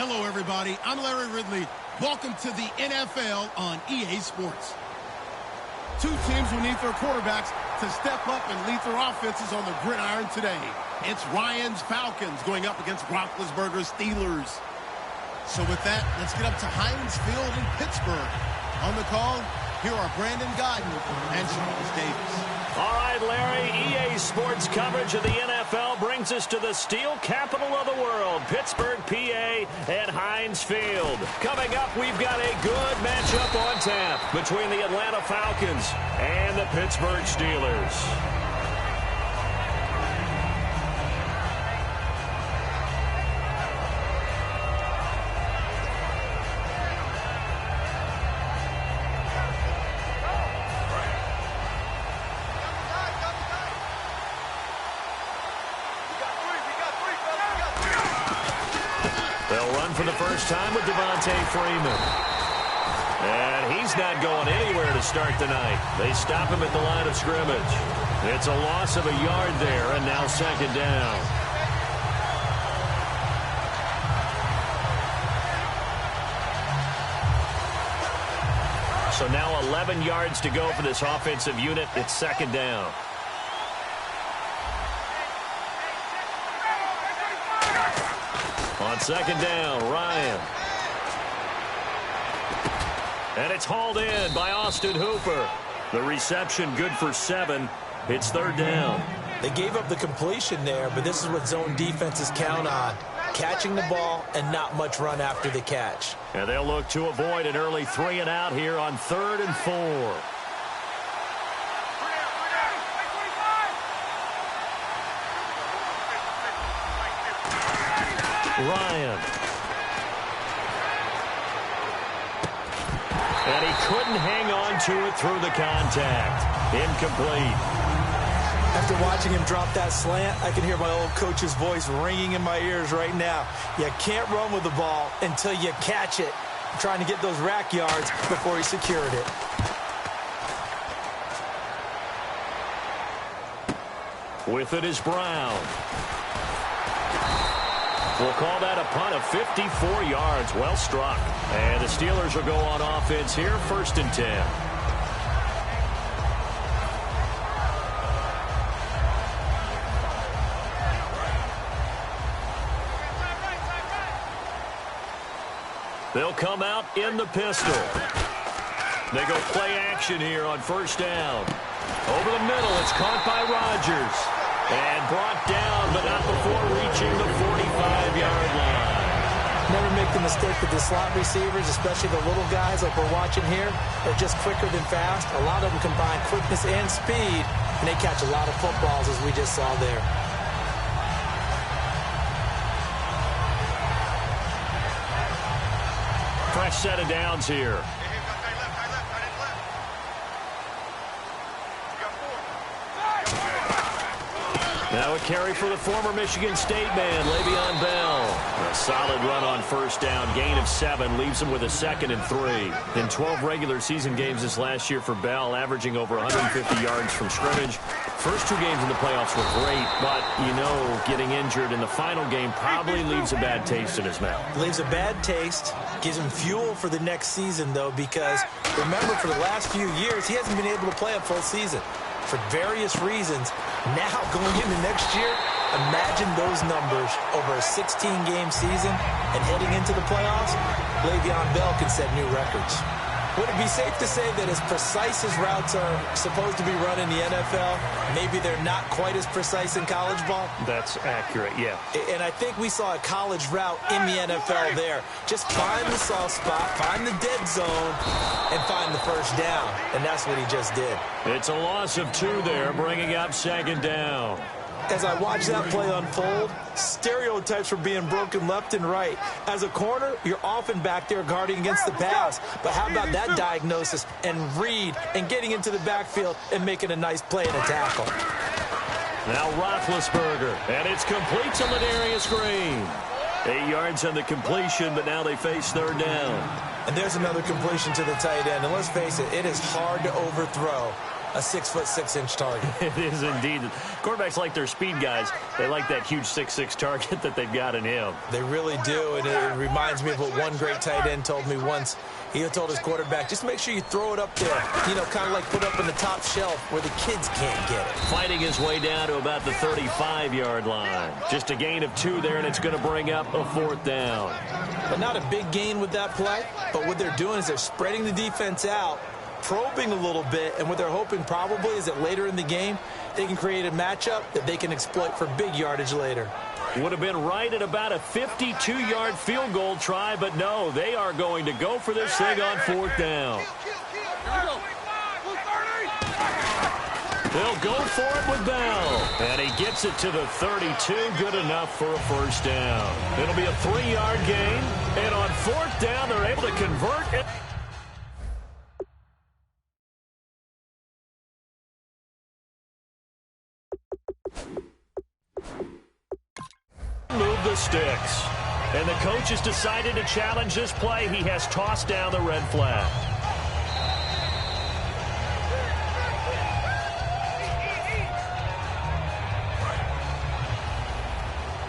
Hello, everybody. I'm Larry Ridley. Welcome to the NFL on EA Sports. Two teams who need their quarterbacks to step up and lead their offenses on the gridiron today. It's Ryan's Falcons going up against Roethlisberger's Steelers. So with that, let's get up to Heinz Field in Pittsburgh. On the call, here are Brandon Gaudin and Charles Davis. All right, Larry, EA Sports coverage of the NFL brings us to the steel capital of the world, Pittsburgh, PA, at Heinz Field. Coming up, we've got a good matchup on tap between the Atlanta Falcons and the Pittsburgh Steelers. They'll run for the first time with Devontae Freeman. And he's not going anywhere to start the night. They stop him at the line of scrimmage. It's a loss of a yard there, and now second down. So now 11 yards to go for this offensive unit. It's second down. On second down, Ryan. And it's hauled in by Austin Hooper. The reception good for 7. It's third down. They gave up the completion there, but this is what zone defenses count on. Catching the ball and not much run after the catch. And they'll look to avoid an early 3 and out here on 3rd and 4. Ryan. And he couldn't hang on to it through the contact. Incomplete. After watching him drop that slant, I can hear my old coach's voice ringing in my ears right now. You can't run with the ball until you catch it. I'm trying to get those rack yards before he secured it. With it is Brown. We'll call that a punt of 54 yards. Well struck. And the Steelers will go on offense here, 1st and 10. They'll come out in the pistol. They go play action here on 1st down. Over the middle, it's caught by Rodgers. And brought down, but not before reaching the 45-yard line. Never make the mistake with the slot receivers, especially the little guys like we're watching here. They're just quicker than fast. A lot of them combine quickness and speed, and they catch a lot of footballs, as we just saw there. Fresh set of downs here. Now a carry for the former Michigan State man, Le'Veon Bell. A solid run on 1st down. Gain of 7 leaves him with a 2nd and 3. In 12 regular season games this last year for Bell, averaging over 150 yards from scrimmage. First 2 games in the playoffs were great, but, you know, getting injured in the final game probably leaves a bad taste in his mouth. Leaves a bad taste, gives him fuel for the next season, though, because, remember, for the last few years, he hasn't been able to play a full season. For various reasons. Now, going into next year, imagine those numbers over a 16-game season and heading into the playoffs. Le'Veon Bell can set new records. Would it be safe to say that as precise as routes are supposed to be run in the NFL, maybe they're not quite as precise in college ball? That's accurate, yeah. And I think we saw a college route in the NFL there. Just find the soft spot, find the dead zone, and find the 1st down. And that's what he just did. It's a loss of 2 there, bringing up 2nd down. As I watch that play unfold, stereotypes were being broken left and right. As a corner, you're often back there guarding against the pass. But how about that diagnosis and read and getting into the backfield and making a nice play and a tackle? Now Roethlisberger, and it's complete to Ladarius Green. 8 yards on the completion, but now they face 3rd down. And there's another completion to the tight end. And let's face it, it is hard to overthrow a 6'6" target. It is indeed. Quarterbacks like their speed guys. They like that huge 6'6" target that they've got in him. They really do, and it reminds me of what one great tight end told me once. He told his quarterback, just make sure you throw it up there, you know, kind of like put up in the top shelf where the kids can't get it. Fighting his way down to about the 35-yard line. Just a gain of 2 there, and it's going to bring up a 4th down. But not a big gain with that play, but what they're doing is they're spreading the defense out, probing a little bit, and what they're hoping probably is that later in the game, they can create a matchup that they can exploit for big yardage later. Would have been right at about a 52-yard field goal try, but no, they are going to go for this thing on 4th down. They'll go for it with Bell, and he gets it to the 32, good enough for a 1st down. It'll be a 3-yard gain, and on 4th down, they're able to convert it. Move the sticks. And the coach has decided to challenge this play. He has tossed down the red flag.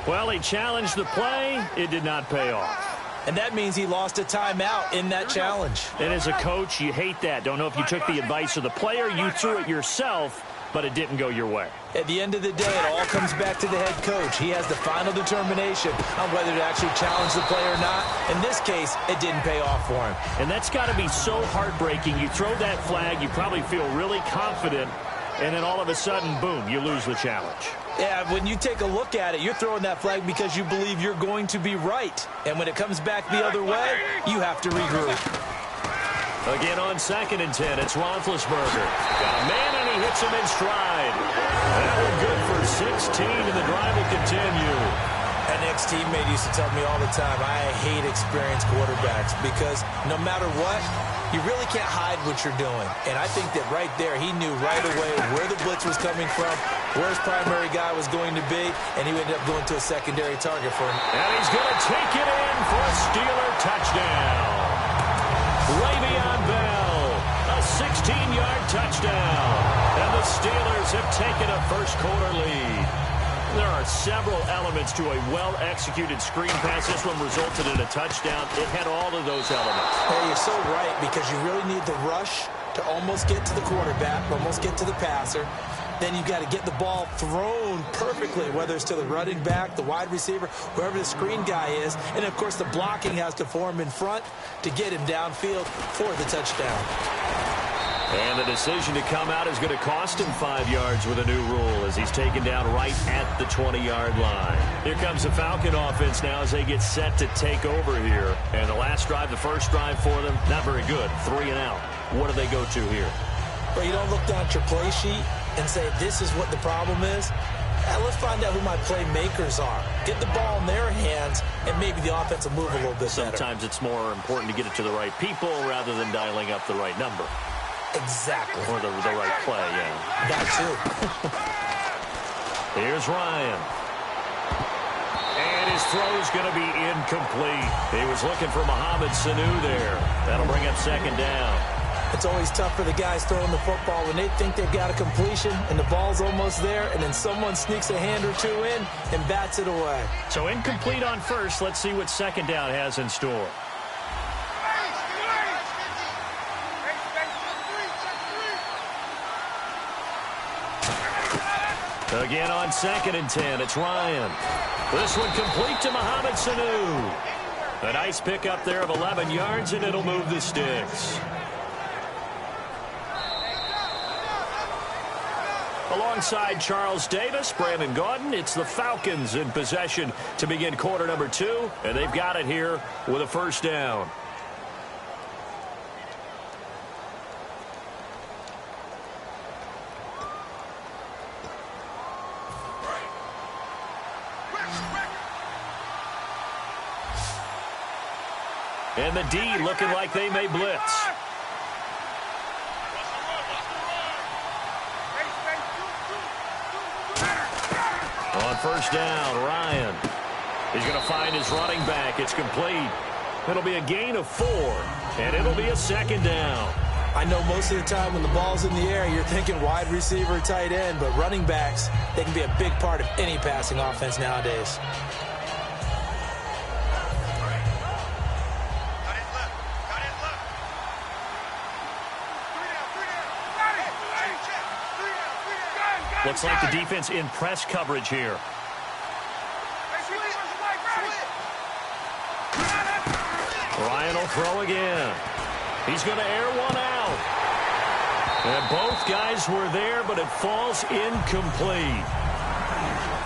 Well, he challenged the play. It did not pay off. And that means he lost a timeout in that challenge. And as a coach, you hate that. Don't know if you took the advice of the player. You threw it yourself, but it didn't go your way. At the end of the day, it all comes back to the head coach. He has the final determination on whether to actually challenge the play or not. In this case, it didn't pay off for him. And that's got to be so heartbreaking. You throw that flag, you probably feel really confident, and then all of a sudden, boom, you lose the challenge. Yeah, when you take a look at it, you're throwing that flag because you believe you're going to be right. And when it comes back the other way, you have to regroup. Again on 2nd and 10, it's Roethlisberger. Got a man, and he hits him in stride. That one good for 16, and the drive will continue. An ex-teammate used to tell me all the time, I hate experienced quarterbacks because no matter what, you really can't hide what you're doing. And I think that right there, he knew right away where the blitz was coming from, where his primary guy was going to be, and he ended up going to a secondary target for him. And he's going to take it in for a Steeler touchdown. Le'Veon Bell, a 16-yard touchdown. And the Steelers have taken a first-quarter lead. There are several elements to a well-executed screen pass. This one resulted in a touchdown. It had all of those elements. Hey, you're so right, because you really need the rush to almost get to the quarterback, almost get to the passer. Then you've got to get the ball thrown perfectly, whether it's to the running back, the wide receiver, whoever the screen guy is. And, of course, the blocking has to form in front to get him downfield for the touchdown. And the decision to come out is going to cost him 5 yards with a new rule as he's taken down right at the 20-yard line. Here comes the Falcon offense now as they get set to take over here. And the last drive, the first drive for them, not very good. 3 and out. What do they go to here? Well, you don't look down at your play sheet and say, this is what the problem is. Let's find out who my playmakers are. Get the ball in their hands, and maybe the offense will move a little bit better. Sometimes it's more important to get it to the right people rather than dialing up the right number. Exactly. Or the right play, yeah. That too. Here's Ryan. And his throw's going to be incomplete. He was looking for Mohamed Sanu there. That'll bring up 2nd down. It's always tough for the guys throwing the football when they think they've got a completion and the ball's almost there, and then someone sneaks a hand or two in and bats it away. So incomplete on first. Let's see what 2nd down has in store. Again on 2nd and 10, it's Ryan. This one complete to Mohamed Sanu. A nice pickup there of 11 yards, and it'll move the sticks. Alongside Charles Davis, Brandon Gaudin, it's the Falcons in possession to begin quarter number 2, and they've got it here with a 1st down. And the D looking like they may blitz. On 1st down, Ryan. He's going to find his running back. It's complete. It'll be a gain of 4, and it'll be a 2nd down. I know most of the time when the ball's in the air, you're thinking wide receiver, tight end, but running backs, they can be a big part of any passing offense nowadays. Looks like the defense in press coverage here. Ryan will throw again. He's going to air one out. And both guys were there, but it falls incomplete.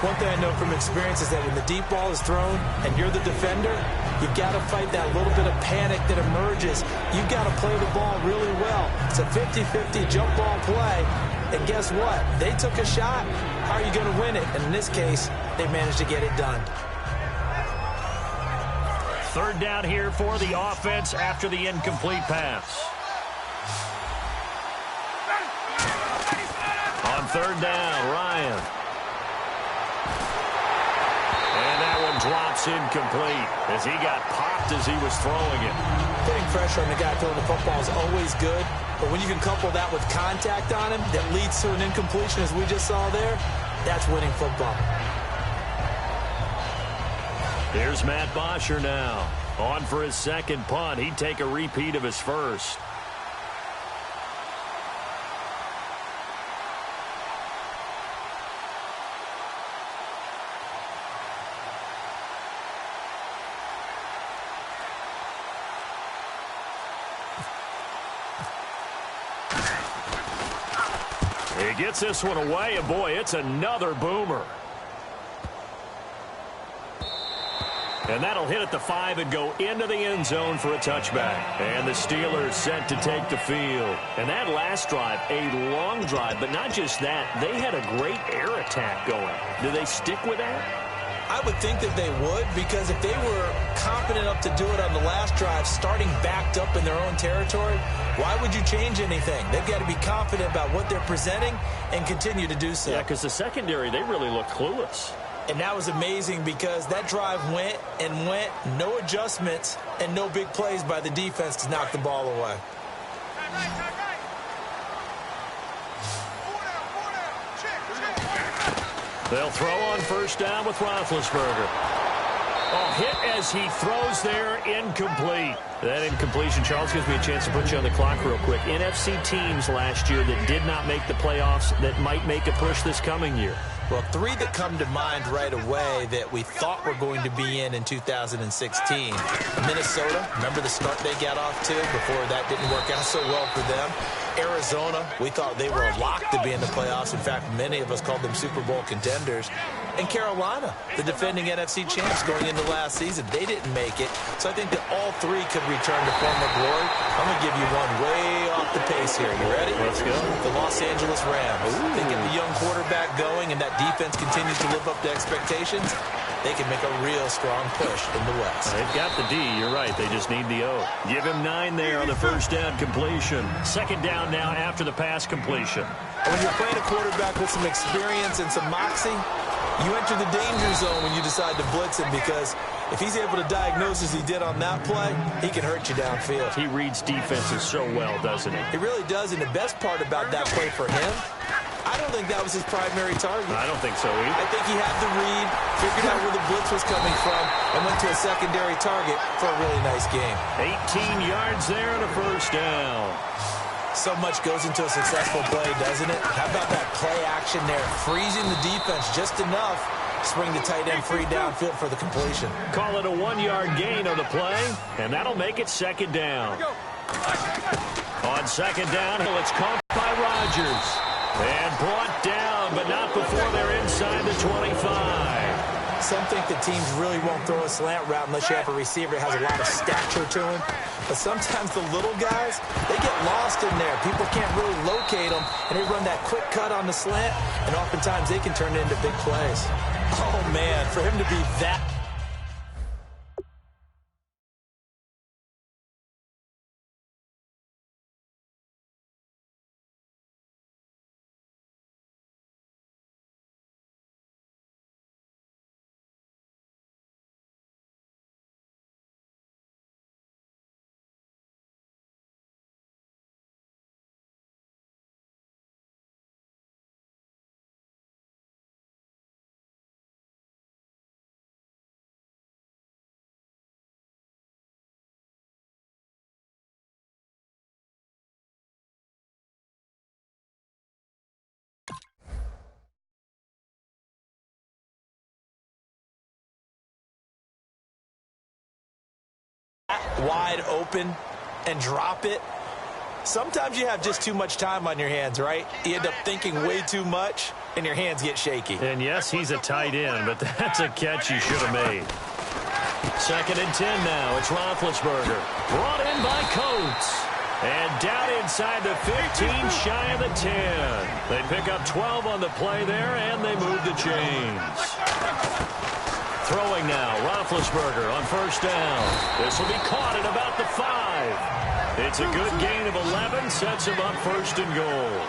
One thing I know from experience is that when the deep ball is thrown and you're the defender, you've got to fight that little bit of panic that emerges. You've got to play the ball really well. It's a 50-50 jump ball play. And guess what? They took a shot. How are you going to win it? And in this case, they managed to get it done. Third down here for the offense after the incomplete pass. On third down, Ryan. And that one drops incomplete as he got popped as he was throwing it. Putting pressure on the guy throwing the football is always good, but when you can couple that with contact on him that leads to an incompletion, as we just saw there, that's winning football. Here's Matt Bosher now. On for his second punt. He'd take a repeat of his first. He gets this one away, and boy, it's another boomer. And that'll hit at the 5 and go into the end zone for a touchback. And the Steelers set to take the field. And that last drive, a long drive, but not just that. They had a great air attack going. Do they stick with that? I would think that they would, because if they were confident enough to do it on the last drive, starting backed up in their own territory, why would you change anything? They've got to be confident about what they're presenting and continue to do so. Yeah, because the secondary, they really look clueless. And that was amazing because that drive went and went, no adjustments, and no big plays by the defense to knock the ball away. They'll throw on first down with Roethlisberger. Oh, hit as he throws there, incomplete. That incompletion, Charles, gives me a chance to put you on the clock real quick. NFC teams last year that did not make the playoffs that might make a push this coming year. Well, three that come to mind right away that we thought were going to be in 2016. Minnesota, remember the start they got off to before that didn't work out so well for them. Arizona, we thought they were locked to be in the playoffs. In fact, many of us called them Super Bowl contenders. And Carolina, the defending NFC champs going into last season, they didn't make it. So I think that all three could return to former glory. I'm going to give you one way off the pace here. You ready? Let's go. The Los Angeles Rams. Ooh. They get the young quarterback going, and that defense continues to live up to expectations. They can make a real strong push in the West. They've got the D. You're right. They just need the O. Give him 9 there on the first down completion. Second down now after the pass completion. And when you're playing a quarterback with some experience and some moxie, you enter the danger zone when you decide to blitz him, because if he's able to diagnose as he did on that play, he can hurt you downfield. He reads defenses so well, doesn't he? He really does, and the best part about that play for him, I don't think that was his primary target. I don't think so either. I think he had the read, figured out where the blitz was coming from, and went to a secondary target for a really nice game. 18 yards there and a first down. So much goes into a successful play, doesn't it? How about that play action there, freezing the defense just enough to bring the tight end free downfield for the completion. Call it a 1-yard gain on the play, and that'll make it second down. On second down, it's caught by Rodgers. And brought down, but not before they're inside the 25. Some think that teams really won't throw a slant route unless you have a receiver that has a lot of stature to him. But sometimes the little guys, they get lost in there. People can't really locate them, and they run that quick cut on the slant, and oftentimes they can turn it into big plays. Oh, man, for him to be that wide open and drop it. Sometimes you have just too much time on your hands, right? You end up thinking way too much, and your hands get shaky. And yes, he's a tight end, but that's a catch he should have made. 2nd and 10 now. It's Roethlisberger. Brought in by Coates. And down inside the 15, shy of the 10. They pick up 12 on the play there, and they move the chains. Throwing now, Roethlisberger on 1st down. This will be caught at about the 5. It's a good gain of 11, sets him up 1st and goal.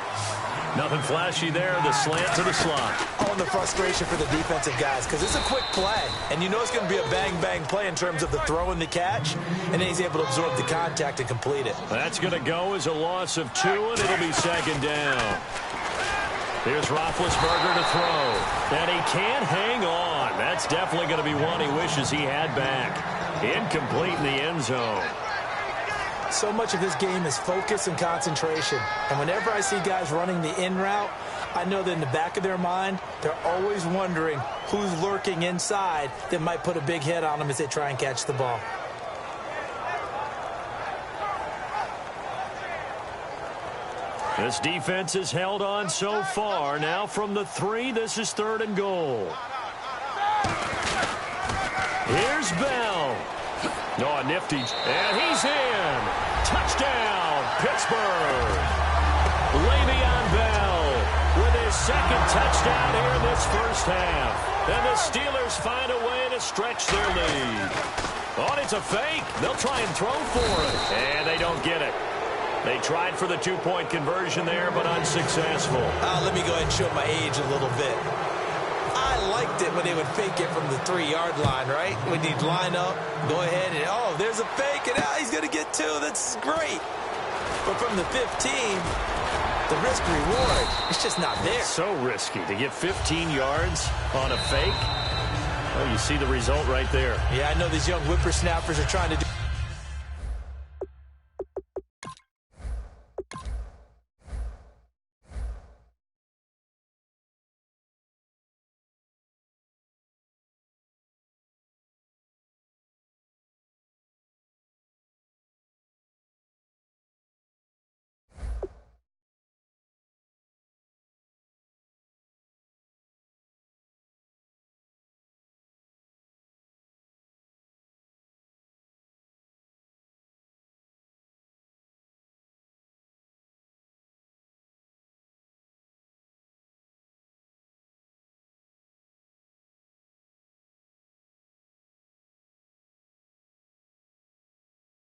Nothing flashy there, the slant to the slot. Oh, and the frustration for the defensive guys, because it's a quick play, and you know it's going to be a bang-bang play in terms of the throw and the catch, and then he's able to absorb the contact and complete it. That's going to go as a loss of 2, and it'll be 2nd down. Here's Roethlisberger to throw, and he can't hang on. That's definitely going to be one he wishes he had back. Incomplete in the end zone. So much of this game is focus and concentration. And whenever I see guys running the in route, I know that in the back of their mind, they're always wondering who's lurking inside that might put a big hit on them as they try and catch the ball. This defense has held on so far. Now from the 3, this is 3rd and goal. Here's Bell. Oh, nifty. And he's in. Touchdown, Pittsburgh. Le'Veon Bell with his 2nd touchdown here in this 1st half. And the Steelers find a way to stretch their lead. Oh, it's a fake. They'll try and throw for it. And they don't get it. They tried for the 2-point conversion there, but unsuccessful. Let me go ahead and show my age a little bit. I liked it when they would fake it from the 3-yard line, right? When you'd line up, go ahead, and oh, there's a fake, and he's going to get 2. That's great. But from the 15, the risk-reward, it's just not there. So risky to get 15 yards on a fake. Oh, you see the result right there. Yeah, I know these young whippersnappers are trying to do